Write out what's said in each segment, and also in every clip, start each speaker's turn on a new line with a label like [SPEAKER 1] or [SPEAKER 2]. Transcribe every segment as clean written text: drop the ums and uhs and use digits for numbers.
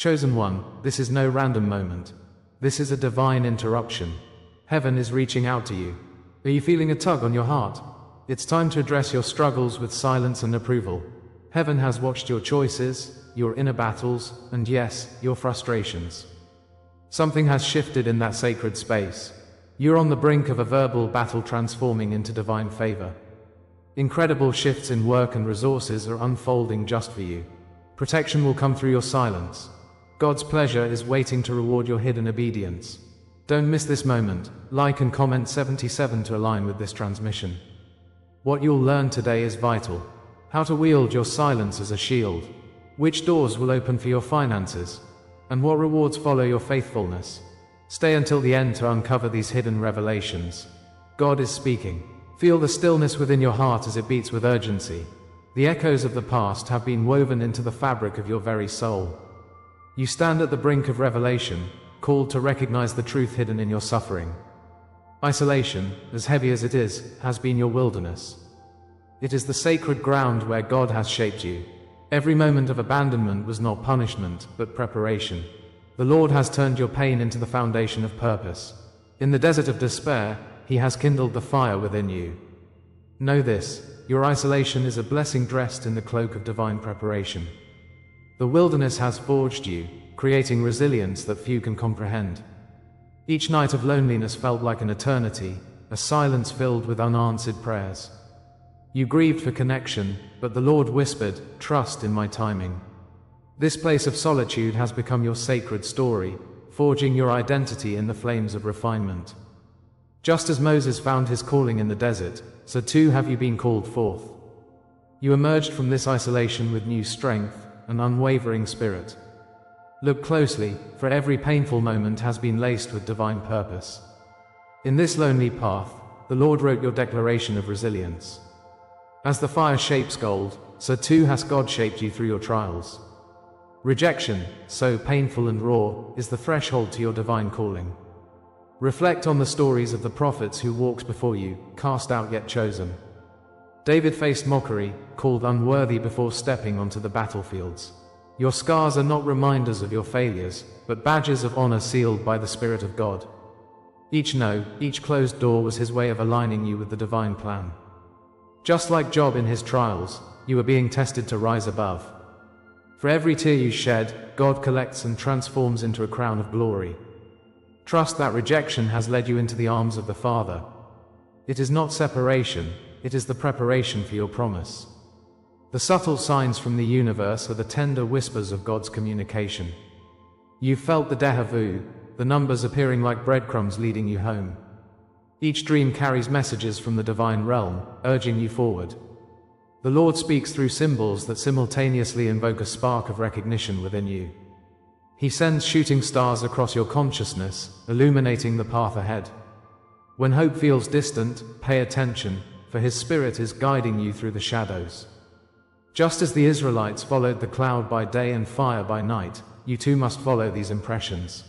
[SPEAKER 1] Chosen one, this is no random moment. This is a divine interruption. Heaven is reaching out to you. Are you feeling a tug on your heart? It's time to address your struggles with silence and approval. Heaven has watched your choices, your inner battles, and yes, your frustrations. Something has shifted in that sacred space. You're on the brink of a verbal battle transforming into divine favor. Incredible shifts in work and resources are unfolding just for you. Protection will come through your silence. God's pleasure is waiting to reward your hidden obedience. Don't miss this moment. Like and comment 77 to align with this transmission. What you'll learn today is vital. How to wield your silence as a shield. Which doors will open for your finances? And what rewards follow your faithfulness? Stay until the end to uncover these hidden revelations. God is speaking. Feel the stillness within your heart as it beats with urgency. The echoes of the past have been woven into the fabric of your very soul. You stand at the brink of revelation, called to recognize the truth hidden in your suffering. Isolation, as heavy as it is, has been your wilderness. It is the sacred ground where God has shaped you. Every moment of abandonment was not punishment, but preparation. The Lord has turned your pain into the foundation of purpose. In the desert of despair, He has kindled the fire within you. Know this, your isolation is a blessing dressed in the cloak of divine preparation. The wilderness has forged you, creating resilience that few can comprehend. Each night of loneliness felt like an eternity, a silence filled with unanswered prayers. You grieved for connection, but the Lord whispered, "Trust in my timing." This place of solitude has become your sacred story, forging your identity in the flames of refinement. Just as Moses found his calling in the desert, so too have you been called forth. You emerged from this isolation with new strength, an unwavering spirit. Look closely, for every painful moment has been laced with divine purpose. In this lonely path, the Lord wrote your declaration of resilience. As the fire shapes gold, so too has God shaped you through your trials. Rejection, so painful and raw, is the threshold to your divine calling. Reflect on the stories of the prophets who walked before you, cast out yet chosen. David faced mockery, called unworthy before stepping onto the battlefields. Your scars are not reminders of your failures, but badges of honor sealed by the Spirit of God. Each no, each closed door was His way of aligning you with the divine plan. Just like Job in his trials, you are being tested to rise above. For every tear you shed, God collects and transforms into a crown of glory. Trust that rejection has led you into the arms of the Father. It is not separation, it is the preparation for your promise. The subtle signs from the universe are the tender whispers of God's communication. You've felt the déjà vu, the numbers appearing like breadcrumbs leading you home. Each dream carries messages from the divine realm, urging you forward. The Lord speaks through symbols that simultaneously invoke a spark of recognition within you. He sends shooting stars across your consciousness, illuminating the path ahead. When hope feels distant, pay attention, for His Spirit is guiding you through the shadows. Just as the Israelites followed the cloud by day and fire by night, you too must follow these impressions.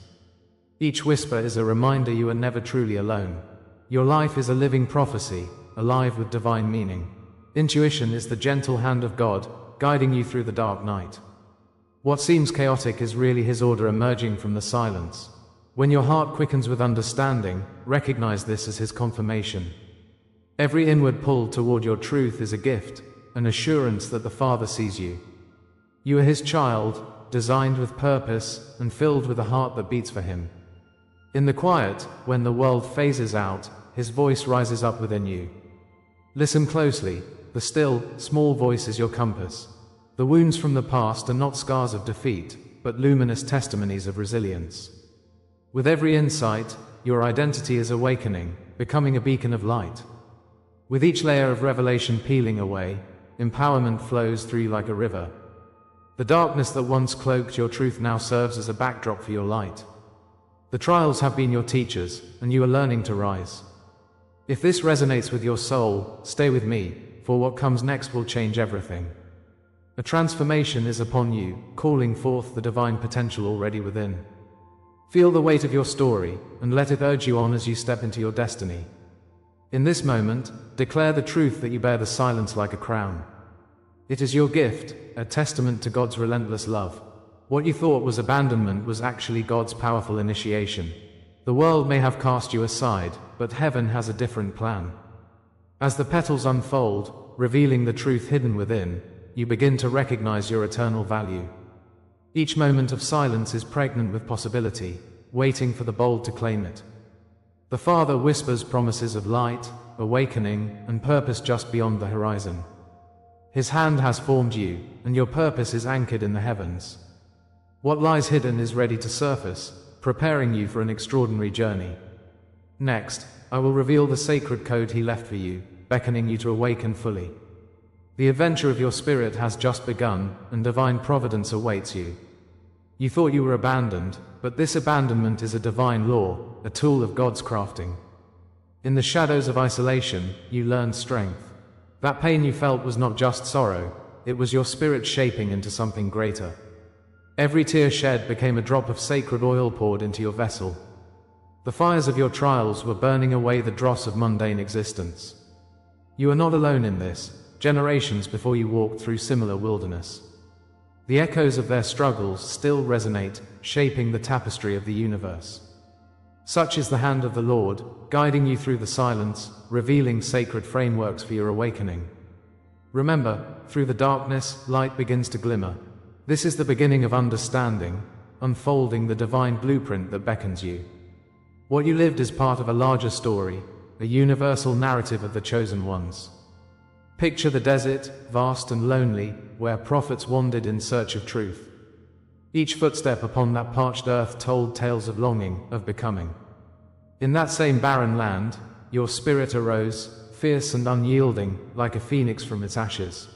[SPEAKER 1] Each whisper is a reminder you are never truly alone. Your life is a living prophecy, alive with divine meaning. Intuition is the gentle hand of God, guiding you through the dark night. What seems chaotic is really His order emerging from the silence. When your heart quickens with understanding, recognize this as His confirmation. Every inward pull toward your truth is a gift, an assurance that the Father sees you. You are His child, designed with purpose, and filled with a heart that beats for Him. In the quiet, when the world phases out, His voice rises up within you. Listen closely, the still, small voice is your compass. The wounds from the past are not scars of defeat, but luminous testimonies of resilience. With every insight, your identity is awakening, becoming a beacon of light. With each layer of revelation peeling away, empowerment flows through you like a river. The darkness that once cloaked your truth now serves as a backdrop for your light. The trials have been your teachers, and you are learning to rise. If this resonates with your soul, stay with me, for what comes next will change everything. A transformation is upon you, calling forth the divine potential already within. Feel the weight of your story, and let it urge you on as you step into your destiny. In this moment, declare the truth that you bear the silence like a crown. It is your gift, a testament to God's relentless love. What you thought was abandonment was actually God's powerful initiation. The world may have cast you aside, but heaven has a different plan. As the petals unfold, revealing the truth hidden within, you begin to recognize your eternal value. Each moment of silence is pregnant with possibility, waiting for the bold to claim it. The Father whispers promises of light, awakening, and purpose just beyond the horizon. His hand has formed you, and your purpose is anchored in the heavens. What lies hidden is ready to surface, preparing you for an extraordinary journey. Next, I will reveal the sacred code He left for you, beckoning you to awaken fully. The adventure of your spirit has just begun, and divine providence awaits you. You thought you were abandoned, but this abandonment is a divine law, a tool of God's crafting. In the shadows of isolation, you learned strength. That pain you felt was not just sorrow, it was your spirit shaping into something greater. Every tear shed became a drop of sacred oil poured into your vessel. The fires of your trials were burning away the dross of mundane existence. You are not alone in this. Generations before you walked through similar wilderness. The echoes of their struggles still resonate, shaping the tapestry of the universe. Such is the hand of the Lord, guiding you through the silence, revealing sacred frameworks for your awakening. Remember, through the darkness, light begins to glimmer. This is the beginning of understanding, unfolding the divine blueprint that beckons you. What you lived is part of a larger story, a universal narrative of the chosen ones. Picture the desert, vast and lonely, where prophets wandered in search of truth. Each footstep upon that parched earth told tales of longing, of becoming. In that same barren land, your spirit arose, fierce and unyielding, like a phoenix from its ashes.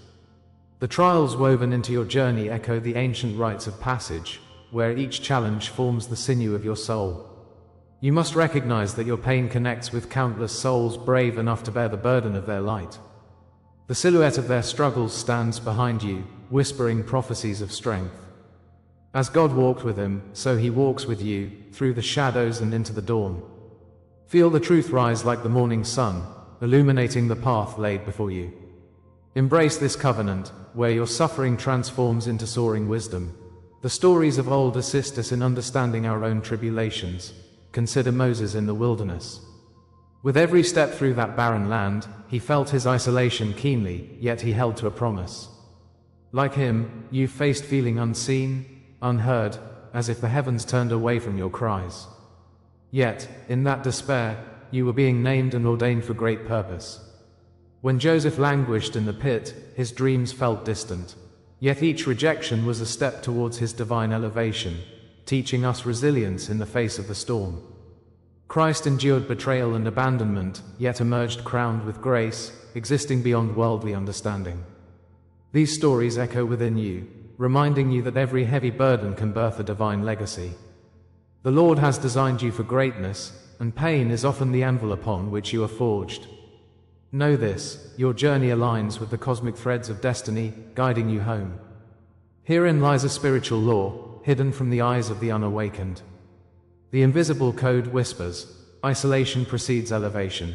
[SPEAKER 1] The trials woven into your journey echo the ancient rites of passage, where each challenge forms the sinew of your soul. You must recognize that your pain connects with countless souls brave enough to bear the burden of their light. The silhouette of their struggles stands behind you, whispering prophecies of strength. As God walked with him, so he walks with you, through the shadows and into the dawn. Feel the truth rise like the morning sun, illuminating the path laid before you. Embrace this covenant, where your suffering transforms into soaring wisdom. The stories of old assist us in understanding our own tribulations. Consider Moses in the wilderness. With every step through that barren land, he felt his isolation keenly, yet he held to a promise. Like him, you faced feeling unseen, unheard, as if the heavens turned away from your cries. Yet, in that despair, you were being named and ordained for great purpose. When Joseph languished in the pit, his dreams felt distant. Yet each rejection was a step towards his divine elevation, teaching us resilience in the face of the storm. Christ endured betrayal and abandonment, yet emerged crowned with grace, existing beyond worldly understanding. These stories echo within you, reminding you that every heavy burden can birth a divine legacy. The Lord has designed you for greatness, and pain is often the anvil upon which you are forged. Know this, your journey aligns with the cosmic threads of destiny, guiding you home. Herein lies a spiritual law, hidden from the eyes of the unawakened. The invisible code whispers, isolation precedes elevation.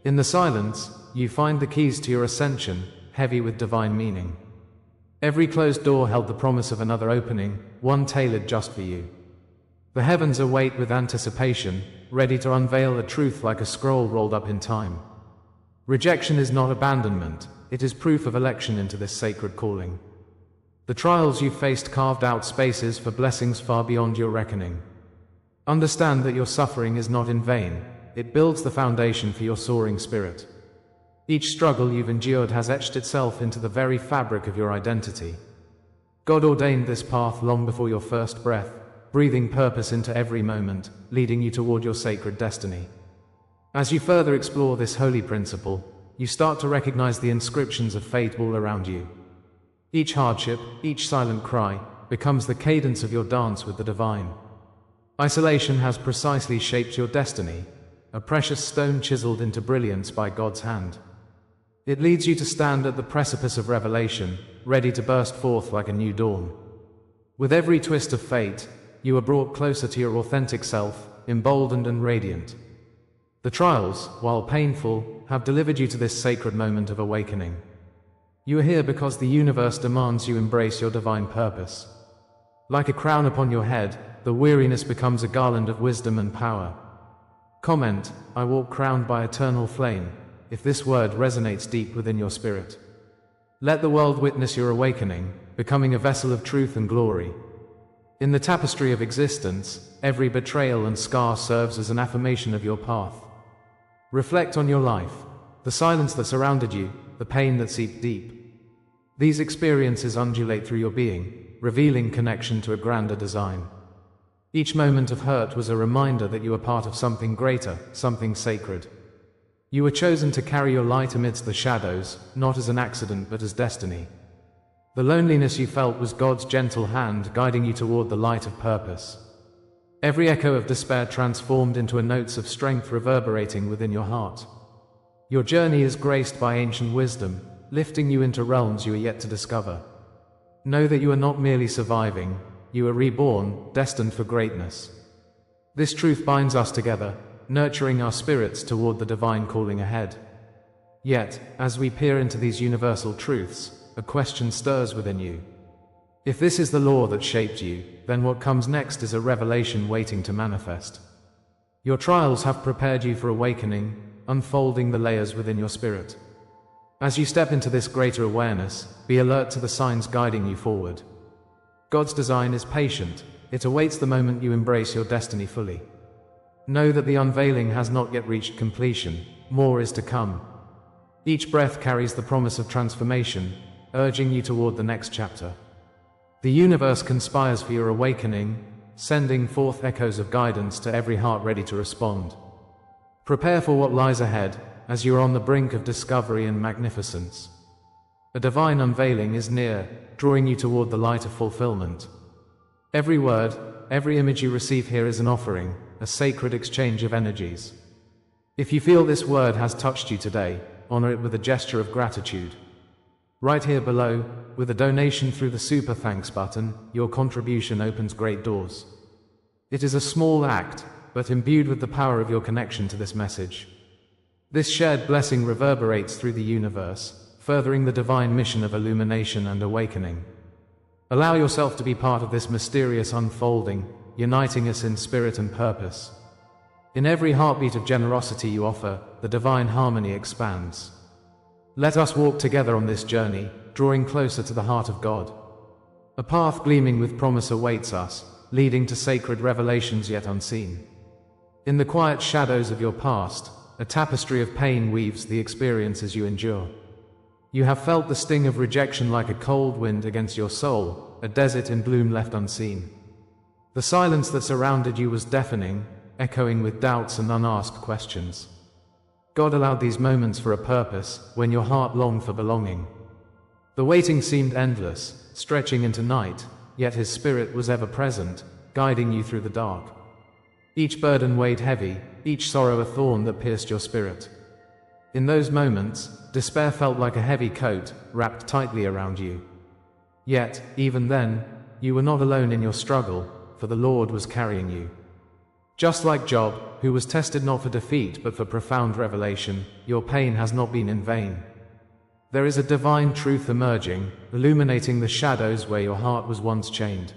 [SPEAKER 1] In the silence, you find the keys to your ascension, heavy with divine meaning. Every closed door held the promise of another opening, one tailored just for you. The heavens await with anticipation, ready to unveil a truth like a scroll rolled up in time. Rejection is not abandonment, it is proof of election into this sacred calling. The trials you faced carved out spaces for blessings far beyond your reckoning. Understand that your suffering is not in vain, it builds the foundation for your soaring spirit. Each struggle you've endured has etched itself into the very fabric of your identity. God ordained this path long before your first breath, breathing purpose into every moment, leading you toward your sacred destiny. As you further explore this holy principle, you start to recognize the inscriptions of fate all around you. Each hardship, each silent cry, becomes the cadence of your dance with the divine. Isolation has precisely shaped your destiny, a precious stone chiseled into brilliance by God's hand. It leads you to stand at the precipice of revelation, ready to burst forth like a new dawn. With every twist of fate, you are brought closer to your authentic self, emboldened and radiant. The trials, while painful, have delivered you to this sacred moment of awakening. You are here because the universe demands you embrace your divine purpose. Like a crown upon your head, the weariness becomes a garland of wisdom and power. Comment, I walk crowned by eternal flame, if this word resonates deep within your spirit. Let the world witness your awakening, becoming a vessel of truth and glory. In the tapestry of existence, every betrayal and scar serves as an affirmation of your path. Reflect on your life, the silence that surrounded you, the pain that seeped deep. These experiences undulate through your being, revealing connection to a grander design. Each moment of hurt was a reminder that you were part of something greater, something sacred. You were chosen to carry your light amidst the shadows, not as an accident but as destiny. The loneliness you felt was God's gentle hand guiding you toward the light of purpose. Every echo of despair transformed into notes of strength reverberating within your heart. Your journey is graced by ancient wisdom, lifting you into realms you are yet to discover. Know that you are not merely surviving, you are reborn, destined for greatness. This truth binds us together, nurturing our spirits toward the divine calling ahead. Yet, as we peer into these universal truths, a question stirs within you. If this is the law that shaped you, then what comes next is a revelation waiting to manifest. Your trials have prepared you for awakening, unfolding the layers within your spirit. As you step into this greater awareness, be alert to the signs guiding you forward. God's design is patient, it awaits the moment you embrace your destiny fully. Know that the unveiling has not yet reached completion, more is to come. Each breath carries the promise of transformation, urging you toward the next chapter. The universe conspires for your awakening, sending forth echoes of guidance to every heart ready to respond. Prepare for what lies ahead, as you are on the brink of discovery and magnificence. A divine unveiling is near, drawing you toward the light of fulfillment. Every word, every image you receive here is an offering, a sacred exchange of energies. If you feel this word has touched you today, honor it with a gesture of gratitude. Right here below, with a donation through the Super Thanks button, your contribution opens great doors. It is a small act, but imbued with the power of your connection to this message. This shared blessing reverberates through the universe, furthering the divine mission of illumination and awakening. Allow yourself to be part of this mysterious unfolding, uniting us in spirit and purpose. In every heartbeat of generosity you offer, the divine harmony expands. Let us walk together on this journey, drawing closer to the heart of God. A path gleaming with promise awaits us, leading to sacred revelations yet unseen. In the quiet shadows of your past, a tapestry of pain weaves the experiences you endure. You have felt the sting of rejection like a cold wind against your soul, a desert in bloom left unseen. The silence that surrounded you was deafening, echoing with doubts and unasked questions. God allowed these moments for a purpose, when your heart longed for belonging. The waiting seemed endless, stretching into night, yet His Spirit was ever present, guiding you through the dark. Each burden weighed heavy, each sorrow a thorn that pierced your spirit. In those moments, despair felt like a heavy coat, wrapped tightly around you. Yet, even then, you were not alone in your struggle, for the Lord was carrying you. Just like Job, who was tested not for defeat but for profound revelation, your pain has not been in vain. There is a divine truth emerging, illuminating the shadows where your heart was once chained.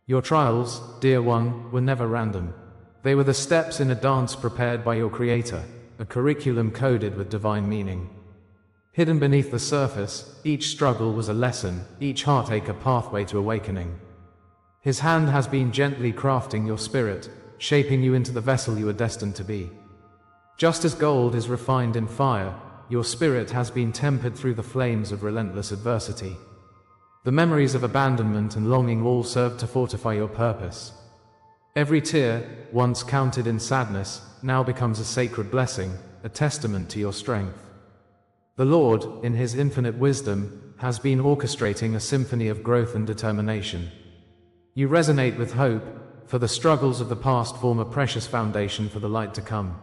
[SPEAKER 1] Your trials, dear one, were never random. They were the steps in a dance prepared by your Creator, a curriculum coded with divine meaning. Hidden beneath the surface, each struggle was a lesson, each heartache a pathway to awakening. His hand has been gently crafting your spirit, shaping you into the vessel you are destined to be. Just as gold is refined in fire, your spirit has been tempered through the flames of relentless adversity. The memories of abandonment and longing all serve to fortify your purpose. Every tear, once counted in sadness, now becomes a sacred blessing, a testament to your strength. The Lord, in His infinite wisdom, has been orchestrating a symphony of growth and determination. You resonate with hope, for the struggles of the past form a precious foundation for the light to come.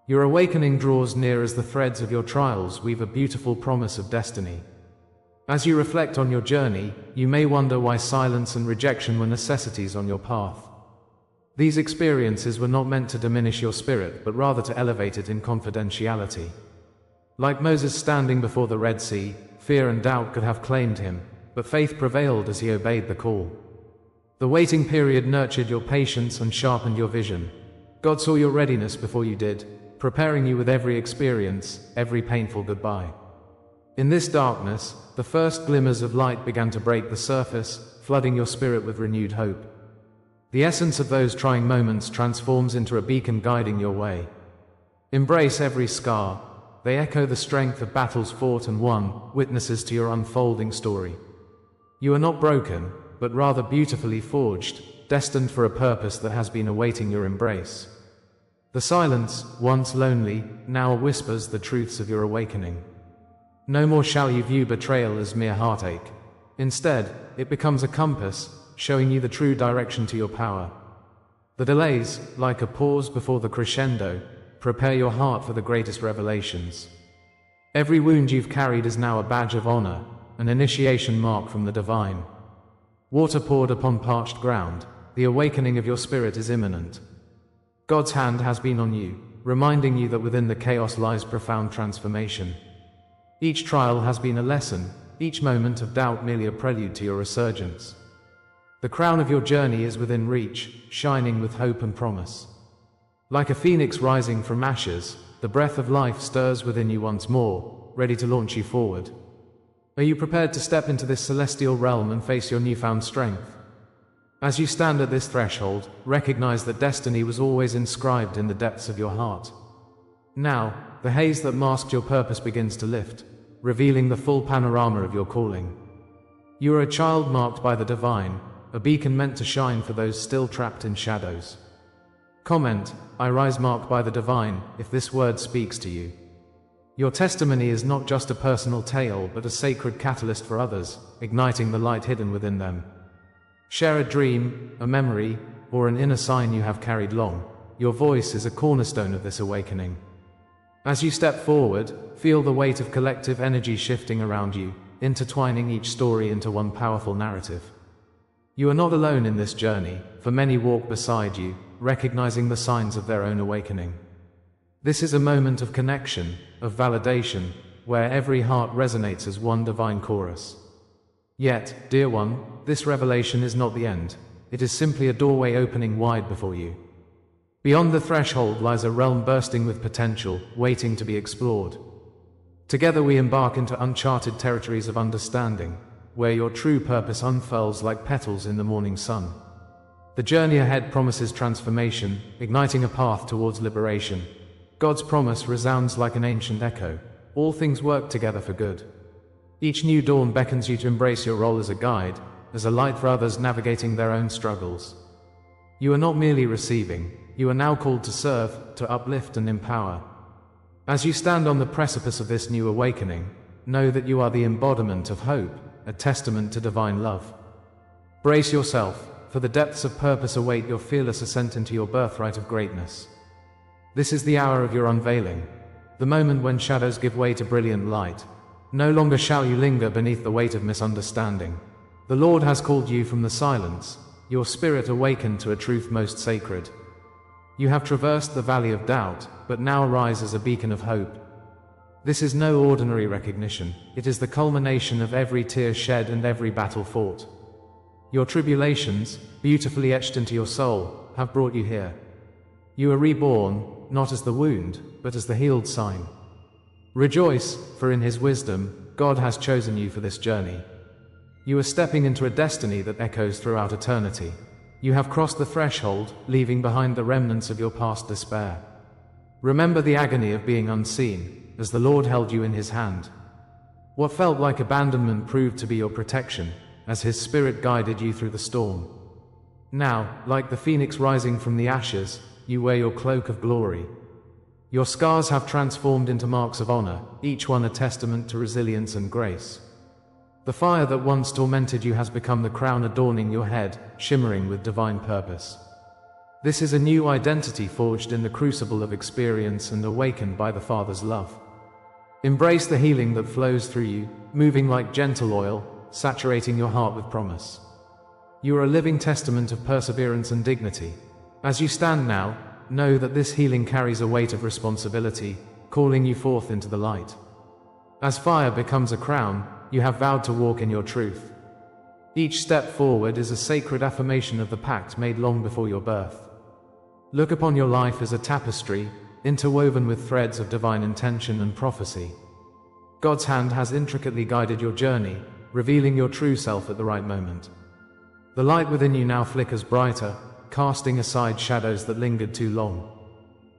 [SPEAKER 1] Your awakening draws near as the threads of your trials weave a beautiful promise of destiny. As you reflect on your journey, you may wonder why silence and rejection were necessities on your path. These experiences were not meant to diminish your spirit, but rather to elevate it in confidentiality. Like Moses standing before the Red Sea, fear and doubt could have claimed him, but faith prevailed as he obeyed the call. The waiting period nurtured your patience and sharpened your vision. God saw your readiness before you did, preparing you with every experience, every painful goodbye. In this darkness, the first glimmers of light began to break the surface, flooding your spirit with renewed hope. The essence of those trying moments transforms into a beacon guiding your way. Embrace every scar. They echo the strength of battles fought and won, witnesses to your unfolding story. You are not broken, but rather beautifully forged, destined for a purpose that has been awaiting your embrace. The silence, once lonely, now whispers the truths of your awakening. No more shall you view betrayal as mere heartache. Instead, it becomes a compass, showing you the true direction to your power. The delays, like a pause before the crescendo, prepare your heart for the greatest revelations. Every wound you've carried is now a badge of honor, an initiation mark from the divine. Water poured upon parched ground, the awakening of your spirit is imminent. God's hand has been on you, reminding you that within the chaos lies profound transformation. Each trial has been a lesson, each moment of doubt merely a prelude to your resurgence. The crown of your journey is within reach, shining with hope and promise. Like a phoenix rising from ashes, the breath of life stirs within you once more, ready to launch you forward. Are you prepared to step into this celestial realm and face your newfound strength? As you stand at this threshold, recognize that destiny was always inscribed in the depths of your heart. Now, the haze that masked your purpose begins to lift, revealing the full panorama of your calling. You are a child marked by the divine, a beacon meant to shine for those still trapped in shadows. Comment, I rise marked by the divine, if this word speaks to you. Your testimony is not just a personal tale but a sacred catalyst for others, igniting the light hidden within them. Share a dream, a memory, or an inner sign you have carried long. Your voice is a cornerstone of this awakening. As you step forward, feel the weight of collective energy shifting around you, intertwining each story into one powerful narrative. You are not alone in this journey, for many walk beside you, recognizing the signs of their own awakening. This is a moment of connection, of validation, where every heart resonates as one divine chorus. Yet, dear one, this revelation is not the end. It is simply a doorway opening wide before you. Beyond the threshold lies a realm bursting with potential, waiting to be explored. Together we embark into uncharted territories of understanding, where your true purpose unfurls like petals in the morning sun. The journey ahead promises transformation, igniting a path towards liberation. God's promise resounds like an ancient echo. All things work together for good. Each new dawn beckons you to embrace your role as a guide, as a light for others navigating their own struggles. You are not merely receiving, you are now called to serve, to uplift and empower. As you stand on the precipice of this new awakening, know that you are the embodiment of hope, a testament to divine love. Brace yourself, for the depths of purpose await your fearless ascent into your birthright of greatness. This is the hour of your unveiling, the moment when shadows give way to brilliant light. No longer shall you linger beneath the weight of misunderstanding. The Lord has called you from the silence, your spirit awakened to a truth most sacred. You have traversed the valley of doubt, but now rise as a beacon of hope. This is no ordinary recognition, it is the culmination of every tear shed and every battle fought. Your tribulations, beautifully etched into your soul, have brought you here. You are reborn, not as the wound, but as the healed sign. Rejoice, for in His wisdom, God has chosen you for this journey. You are stepping into a destiny that echoes throughout eternity. You have crossed the threshold, leaving behind the remnants of your past despair. Remember the agony of being unseen, as the Lord held you in His hand. What felt like abandonment proved to be your protection, as His Spirit guided you through the storm. Now, like the phoenix rising from the ashes, you wear your cloak of glory. Your scars have transformed into marks of honor, each one a testament to resilience and grace. The fire that once tormented you has become the crown adorning your head, shimmering with divine purpose. This is a new identity forged in the crucible of experience and awakened by the Father's love. Embrace the healing that flows through you, moving like gentle oil, saturating your heart with promise. You are a living testament of perseverance and dignity. As you stand now, know that this healing carries a weight of responsibility, calling you forth into the light. As fire becomes a crown, you have vowed to walk in your truth. Each step forward is a sacred affirmation of the pact made long before your birth. Look upon your life as a tapestry, interwoven with threads of divine intention and prophecy. God's hand has intricately guided your journey, revealing your true self at the right moment. The light within you now flickers brighter, casting aside shadows that lingered too long.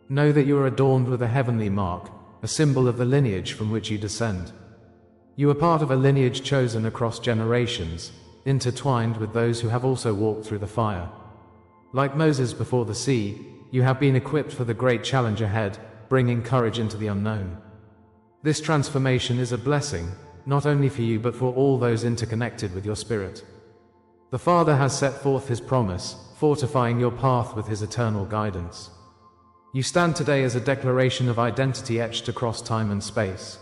[SPEAKER 1] Know that you are adorned with a heavenly mark, a symbol of the lineage from which you descend. You are part of a lineage chosen across generations, intertwined with those who have also walked through the fire. Like Moses before the sea, you have been equipped for the great challenge ahead, bringing courage into the unknown. This transformation is a blessing, not only for you but for all those interconnected with your spirit. The Father has set forth His promise, fortifying your path with His eternal guidance. You stand today as a declaration of identity etched across time and space.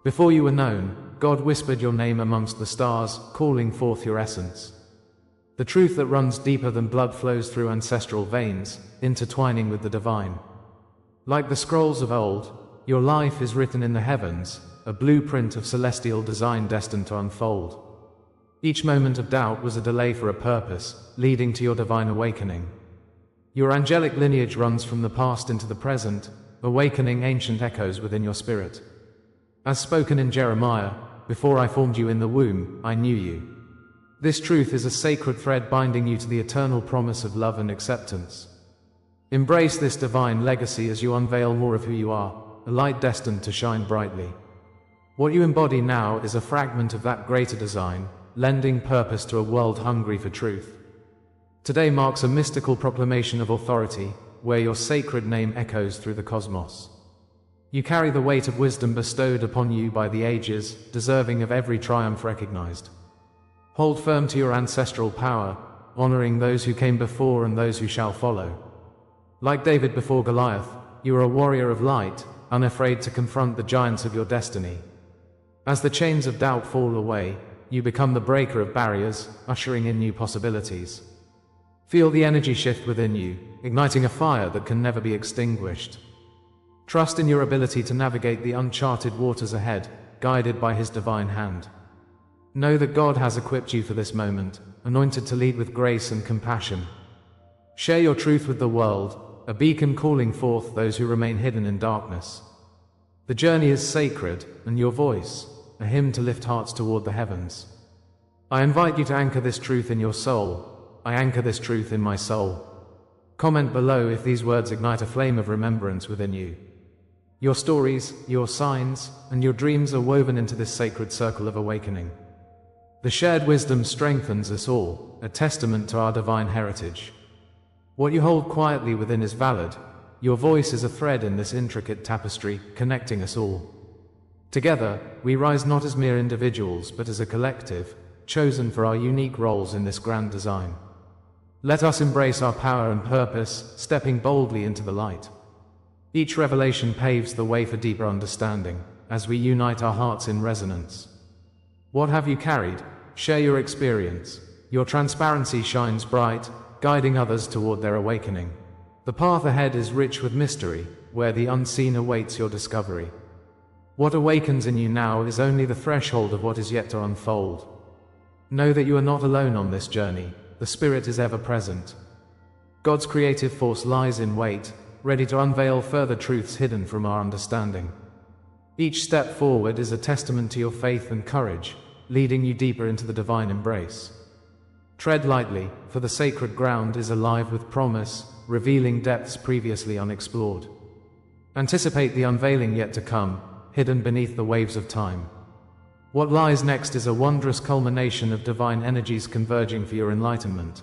[SPEAKER 1] Before you were known, God whispered your name amongst the stars, calling forth your essence. The truth that runs deeper than blood flows through ancestral veins, intertwining with the divine. Like the scrolls of old, your life is written in the heavens, a blueprint of celestial design destined to unfold. Each moment of doubt was a delay for a purpose, leading to your divine awakening. Your angelic lineage runs from the past into the present, awakening ancient echoes within your spirit. As spoken in Jeremiah, "Before I formed you in the womb, I knew you." This truth is a sacred thread binding you to the eternal promise of love and acceptance. Embrace this divine legacy as you unveil more of who you are, a light destined to shine brightly. What you embody now is a fragment of that greater design, lending purpose to a world hungry for truth. Today marks a mystical proclamation of authority, where your sacred name echoes through the cosmos. You carry the weight of wisdom bestowed upon you by the ages, deserving of every triumph recognized. Hold firm to your ancestral power, honoring those who came before and those who shall follow. Like David before Goliath, you are a warrior of light, unafraid to confront the giants of your destiny. As the chains of doubt fall away, you become the breaker of barriers, ushering in new possibilities. Feel the energy shift within you, igniting a fire that can never be extinguished. Trust in your ability to navigate the uncharted waters ahead, guided by His divine hand. Know that God has equipped you for this moment, anointed to lead with grace and compassion. Share your truth with the world, a beacon calling forth those who remain hidden in darkness. The journey is sacred, and your voice, a hymn to lift hearts toward the heavens. I invite you to anchor this truth in your soul. I anchor this truth in my soul. Comment below if these words ignite a flame of remembrance within you. Your stories, your signs, and your dreams are woven into this sacred circle of awakening. The shared wisdom strengthens us all, a testament to our divine heritage. What you hold quietly within is valid. Your voice is a thread in this intricate tapestry, connecting us all. Together, we rise not as mere individuals but as a collective, chosen for our unique roles in this grand design. Let us embrace our power and purpose, stepping boldly into the light. Each revelation paves the way for deeper understanding, as we unite our hearts in resonance. What have you carried? Share your experience. Your transparency shines bright, guiding others toward their awakening. The path ahead is rich with mystery, where the unseen awaits your discovery. What awakens in you now is only the threshold of what is yet to unfold. Know that you are not alone on this journey. The Spirit is ever present. God's creative force lies in wait, ready to unveil further truths hidden from our understanding. Each step forward is a testament to your faith and courage, leading you deeper into the divine embrace. Tread lightly, for the sacred ground is alive with promise, revealing depths previously unexplored. Anticipate the unveiling yet to come, hidden beneath the waves of time. What lies next is a wondrous culmination of divine energies converging for your enlightenment.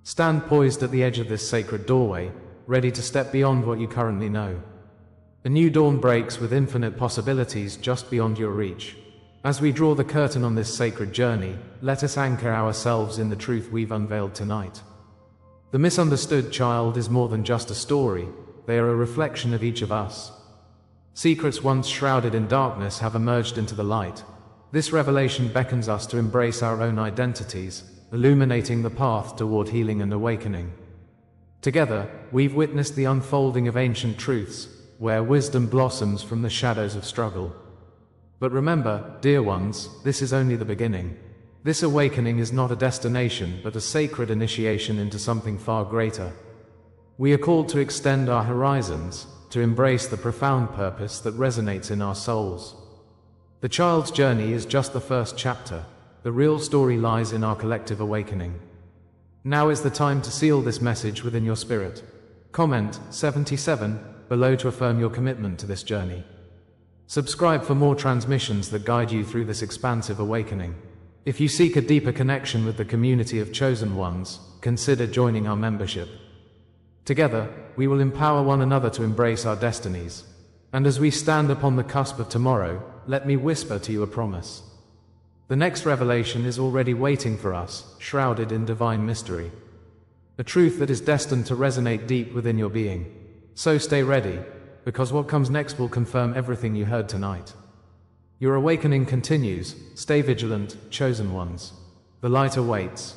[SPEAKER 1] Stand poised at the edge of this sacred doorway, ready to step beyond what you currently know. A new dawn breaks with infinite possibilities just beyond your reach. As we draw the curtain on this sacred journey, let us anchor ourselves in the truth we've unveiled tonight. The misunderstood child is more than just a story, they are a reflection of each of us. Secrets once shrouded in darkness have emerged into the light. This revelation beckons us to embrace our own identities, illuminating the path toward healing and awakening. Together, we've witnessed the unfolding of ancient truths, where wisdom blossoms from the shadows of struggle. But remember, dear ones, this is only the beginning. This awakening is not a destination, but a sacred initiation into something far greater. We are called to extend our horizons, to embrace the profound purpose that resonates in our souls. The child's journey is just the first chapter. The real story lies in our collective awakening. Now is the time to seal this message within your spirit. Comment 77 below to affirm your commitment to this journey. Subscribe for more transmissions that guide you through this expansive awakening. If you seek a deeper connection with the community of chosen ones, consider joining our membership. Together, we will empower one another to embrace our destinies. And as we stand upon the cusp of tomorrow, let me whisper to you a promise. The next revelation is already waiting for us, shrouded in divine mystery. A truth that is destined to resonate deep within your being. So stay ready, because what comes next will confirm everything you heard tonight. Your awakening continues. Stay vigilant, chosen ones. The light awaits.